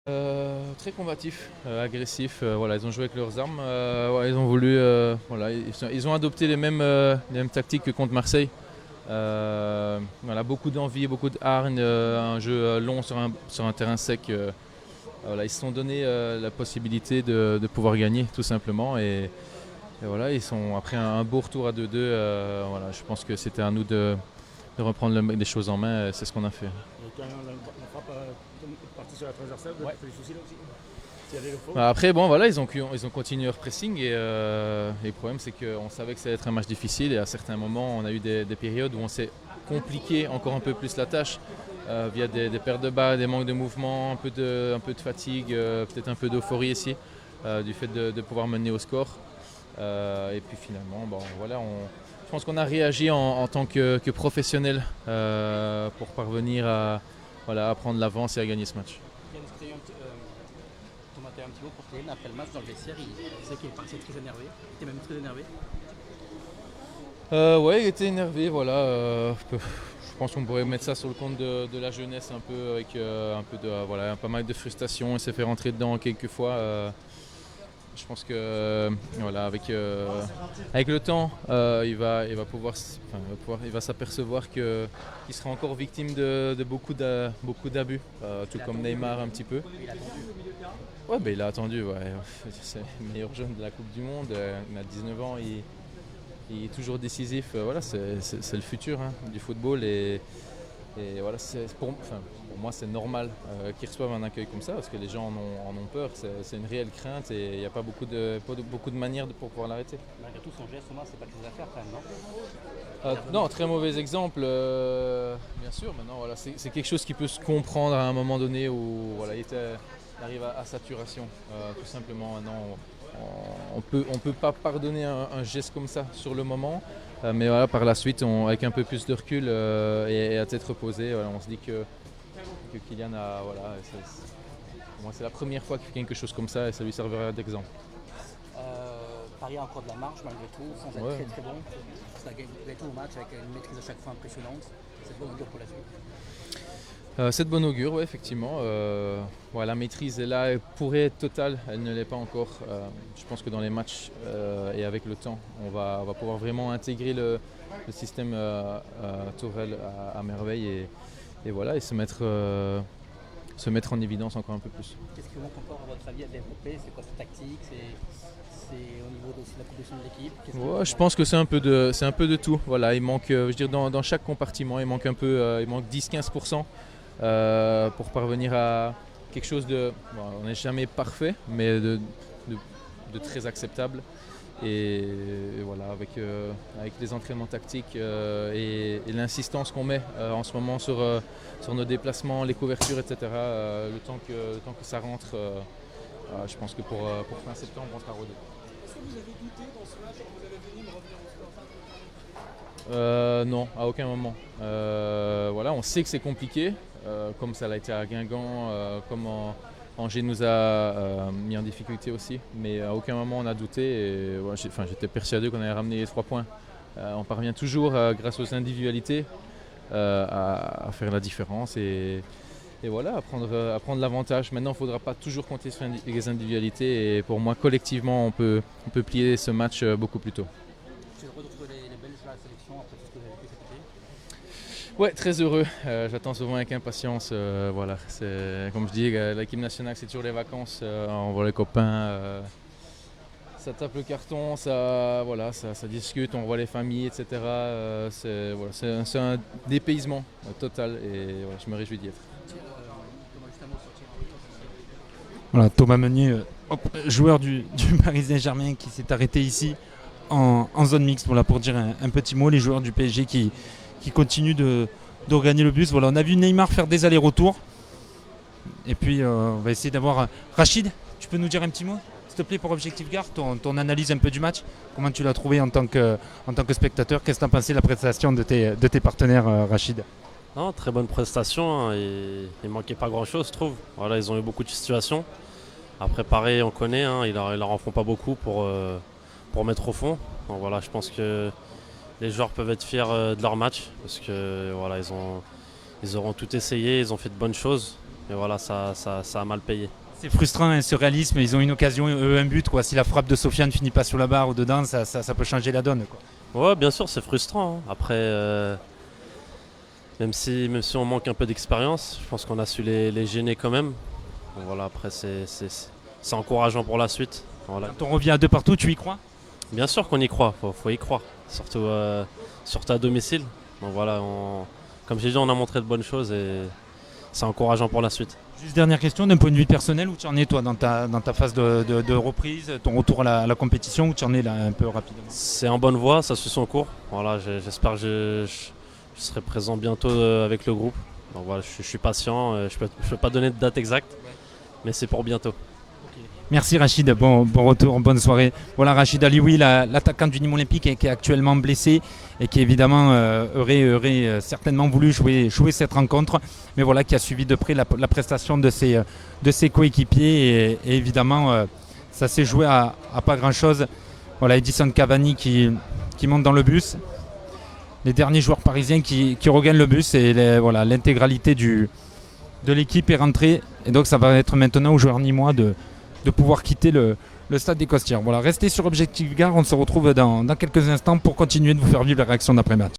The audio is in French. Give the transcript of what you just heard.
Très combatif, agressif. Voilà, ils ont joué avec leurs armes. Ouais, ils ont voulu, voilà, ils ont adopté les mêmes tactiques que contre Marseille. Voilà, beaucoup d'envie, beaucoup de hargne, un jeu long sur un terrain sec. Voilà, ils se sont donné la possibilité de pouvoir gagner, tout simplement. Et voilà, ils sont après un beau retour à 2-2. Voilà, je pense que c'était à nous de reprendre les choses en main. C'est ce qu'on a fait. Et quand la frappe est partie sur la transversale, vous avez fait des soucis là aussi s'il y avait le faux. Bah, après, bon, voilà, ils ont continué leur pressing et le problème, c'est qu'on savait que ça allait être un match difficile et à certains moments, on a eu des périodes où on s'est compliqué encore un peu plus la tâche via des pertes de balles, des manques de mouvement, un peu de fatigue, peut-être un peu d'euphorie ici, du fait de pouvoir mener au score. Et puis finalement, bon, voilà, je pense qu'on a réagi en tant que professionnel pour parvenir à prendre l'avance et à gagner ce match. Thomas un petit mot pour Kylian après le match dans le vestiaire. Il sait qu'il est parti très énervé. Il était même très énervé. Ouais, il était énervé, voilà. Je pense qu'on pourrait mettre ça sur le compte de la jeunesse un peu, avec un peu de, voilà, pas mal de frustration. Il s'est fait rentrer dedans quelques fois. Je pense que voilà, avec le temps, il va pouvoir, il va s'apercevoir qu'il sera encore victime de beaucoup d'abus, tout comme Neymar un petit peu. Il a attendu. Ouais, il a attendu. Ouais. C'est le meilleur jeune de la Coupe du Monde. Il a 19 ans. Il est toujours décisif. Voilà, c'est le futur du football. Et voilà, pour moi, c'est normal qu'ils reçoivent un accueil comme ça parce que les gens en ont peur. C'est une réelle crainte et il n'y a pas beaucoup de manières pour pouvoir l'arrêter. Malgré tout, son geste, Thomas, c'est pas que ses affaires quand même, non? Non, très mauvais exemple, bien sûr. Maintenant, voilà, c'est quelque chose qui peut se comprendre à un moment donné où voilà, il arrive à saturation, tout simplement. Maintenant, on peut pas pardonner un geste comme ça sur le moment, mais voilà, par la suite, avec un peu plus de recul et à tête reposée, voilà, on se dit que Kylian a, voilà, pour moi, c'est la première fois qu'il fait quelque chose comme ça et ça lui servira d'exemple. Paris a encore de la marge malgré tout, sans être Ouais. très très bon. Ça gagne tout au match avec une maîtrise à chaque fois impressionnante. C'est bon dur pour la suite. C'est de bon augure, ouais, effectivement. Ouais, la maîtrise est là, elle pourrait être totale, elle ne l'est pas encore. Je pense que dans les matchs et avec le temps, on va pouvoir vraiment intégrer le système Tourelle à merveille et voilà, et se mettre en évidence encore un peu plus. Qu'est-ce qui manque encore à votre avis à développer? C'est quoi cette tactique? C'est au niveau aussi de la progression de l'équipe? Ouais, je pense que c'est un peu de tout. Voilà, il manque, je veux dire, dans chaque compartiment, il manque un peu, il manque 10-15% pour parvenir à quelque chose de, bon, on n'est jamais parfait, mais de très acceptable. Et voilà, avec les entraînements tactiques et l'insistance qu'on met en ce moment sur nos déplacements, les couvertures, etc., le temps que ça rentre, je pense que pour fin septembre, on sera rodé. Est-ce que vous avez douté dans ce match quand vous avez fini de revenir au score? Non, à aucun moment. Voilà, on sait que c'est compliqué, comme ça l'a été à Guingamp, comme Angers nous a mis en difficulté aussi, mais à aucun moment on a douté. Et, ouais, j'étais persuadé qu'on allait ramener les 3 points. On parvient toujours, grâce aux individualités, à faire la différence et voilà, à prendre l'avantage. Maintenant, il ne faudra pas toujours compter sur les individualités et pour moi, collectivement, on peut plier ce match beaucoup plus tôt. Tu retrouves les Belges à la sélection après tout ce que vous avez fait cet été? Ouais, très heureux. J'attends souvent avec impatience. Voilà, comme je dis, l'équipe nationale, c'est toujours les vacances. On voit les copains, ça tape le carton, voilà, ça discute, on voit les familles, etc. C'est un dépaysement total et voilà, je me réjouis d'y être. Thomas, juste un mot sur Thierry Henry. Voilà, Thomas Meunier, joueur du Paris Saint-Germain qui s'est arrêté ici en zone mixte. Voilà, pour dire un petit mot, les joueurs du PSG qui continuent de regagner le bus. Voilà, on a vu Neymar faire des allers-retours. Et puis on va essayer d'avoir Rachid. Tu peux nous dire un petit mot, s'il te plaît, pour Objectif Gard, ton analyse un peu du match. Comment tu l'as trouvé en tant que spectateur? Qu'est-ce que tu as pensé de la prestation de tes partenaires, Rachid? Non, très bonne prestation, il manquait pas grand-chose, je trouve. Voilà, ils ont eu beaucoup de situations. Après, pareil, on connaît, ils leur en font pas beaucoup pour mettre au fond. Donc voilà, je pense que les joueurs peuvent être fiers de leur match parce que voilà, ils auront tout essayé, ils ont fait de bonnes choses. mais voilà, ça a mal payé. C'est frustrant, hein, ce réalisme. Ils ont une occasion, eux, un but, quoi. Si la frappe de Sofiane ne finit pas sur la barre ou dedans, ça peut changer la donne, quoi. Ouais, bien sûr, c'est frustrant, hein. Après, même si on manque un peu d'expérience, je pense qu'on a su les gêner quand même. Donc voilà, après, c'est encourageant pour la suite. Voilà. Quand on revient à 2 partout, tu y crois? Bien sûr qu'on y croit, faut y croire, surtout à domicile. Donc voilà, comme j'ai dit, on a montré de bonnes choses et c'est encourageant pour la suite. Juste dernière question, d'un point de vue personnel, où tu en es toi dans ta phase de reprise, ton retour à la compétition, où tu en es là un peu rapidement? C'est en bonne voie, ça suit son cours. Voilà, j'espère que je serai présent bientôt avec le groupe. Donc voilà, je suis patient, je peux pas donner de date exacte, mais c'est pour bientôt. Merci Rachid, bon retour, bonne soirée. Voilà Rachid Alioui, l'attaquant du Nîmes Olympique qui est actuellement blessé et qui évidemment aurait certainement voulu jouer cette rencontre, mais voilà, qui a suivi de près la prestation de ses coéquipiers et évidemment ça s'est joué à pas grand chose. Voilà, Edison Cavani qui monte dans le bus, les derniers joueurs parisiens qui regagnent le bus et l'intégralité de l'équipe est rentrée et donc ça va être maintenant aux joueurs nîmois de pouvoir quitter le stade des Costières. Voilà, restez sur Objectif Gare, on se retrouve dans quelques instants pour continuer de vous faire vivre la réaction d'après-match.